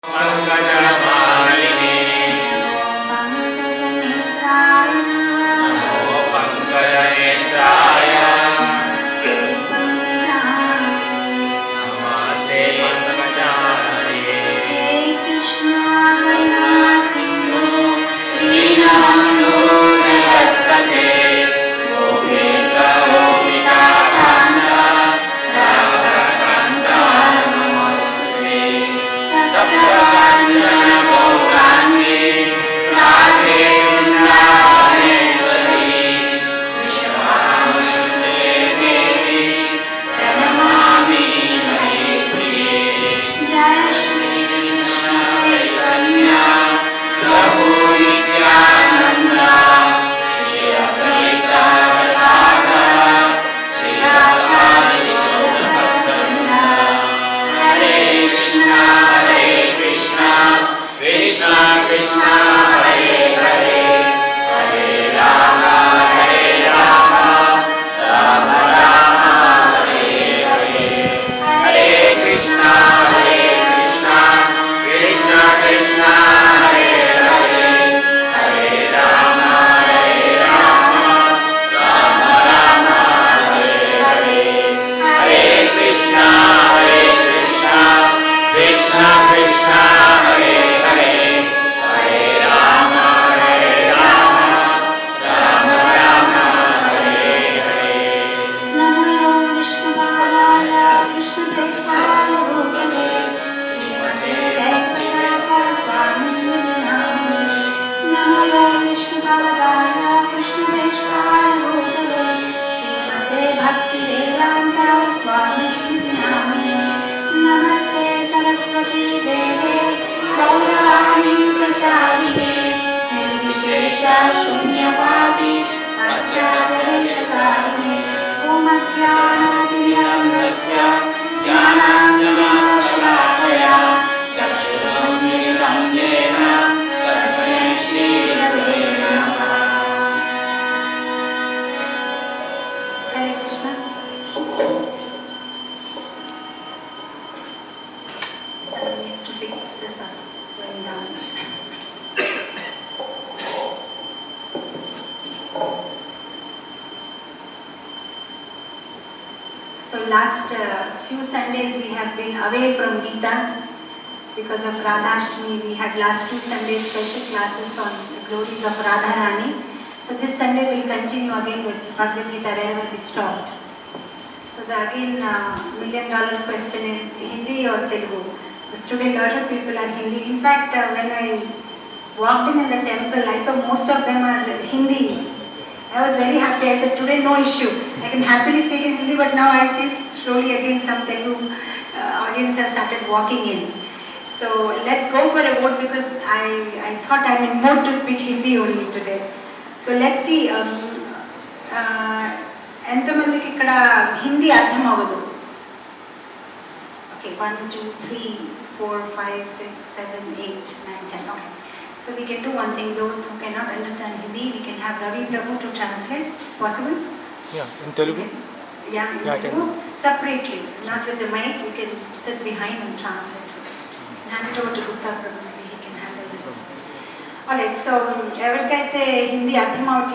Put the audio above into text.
पंकजमालिनी नमो पंकजनेत्राय नमस्ते पंकजाय सिंधु दीनानां निवर्तते गोपेश गोपिकाकान्ता राधाकान्ता नमोस्तुते तप्तकाञ्चन गौराङ्गी राधे वृन्दावनेश्वरी विश्वामित्रे देवी प्रणमामि हरिप्रिये जय श्री कृष्ण चैतन्य प्रभु नित्यानन्द श्री अद्वैत गदाधर श्रीवासादि गौरभक्तवृन्द हरे कृष्ण कृष्ण कृष्ण हरे हरे हरे राम राम राम हरे हरे हरे कृष्ण कृष्ण कृष्ण हरे हरे हरे राम राम राम हरे हरे हरे कृष्ण कृष्ण कृष्ण हरे हरे हरे राम राम राम हरे हरे नमो विष्णुपादाय कृष्णप्रेष्ठाय भूतले श्रीमते वेंकटेश्वर स्वामिने नमः। नमो विष्णुपादाय कृष्णप्रेष्ठाय भूतले श्रीमते भक्तिवेदान्त स्वामिने नमः। नमस्ते सरस्वती देवे गौरवाणी प्रचारिणे निर्विशेष शून्यवादी पाश्चात्यदेशकारिणे ॐ अज्ञानातिमिरन्दस्य ज्ञानाञ्जनशलाकया चक्षुरुन्मिलितं येन तस्मै श्रीगुरवे नमः। हरे Krishna. Someone needs to fix this up. It's going down. So last few Sundays we have been away from Gita because of Radhashtami. We had last 2 Sundays special classes on the glories of Radharani. So this Sunday we'll continue again with Bhagavad Gita wherever we stopped. So the again $1,000,000 question is Hindi or Telugu? Because today a lot of people are Hindi. In fact, when I walked in the temple, I saw most of them are Hindi. I was very happy. I said, today no issue. I can happily speak in Hindi, but now I see slowly again some Telugu audience has started walking in. So let's go for a vote because I thought I'm in mood to speak Hindi only today. So let's see. ఎంతమందికి ఇక్కడ హిందీ అర్థం అవ్వదు? Okay 1 2 3 4 5 6 7 8 9 10. Okay. So we can do one thing. Those who cannot understand Hindi, we can have Ravi Prabhu to translate. It's possible? Yeah, in Telugu? Yeah, in Telugu. Separately, not with the mic. You can sit behind and translate. Hand it over to Gupta Prabhu. Maybe he can handle this. Alright, so ఎవరికైతే హిందీ అర్థం అవట్లేదు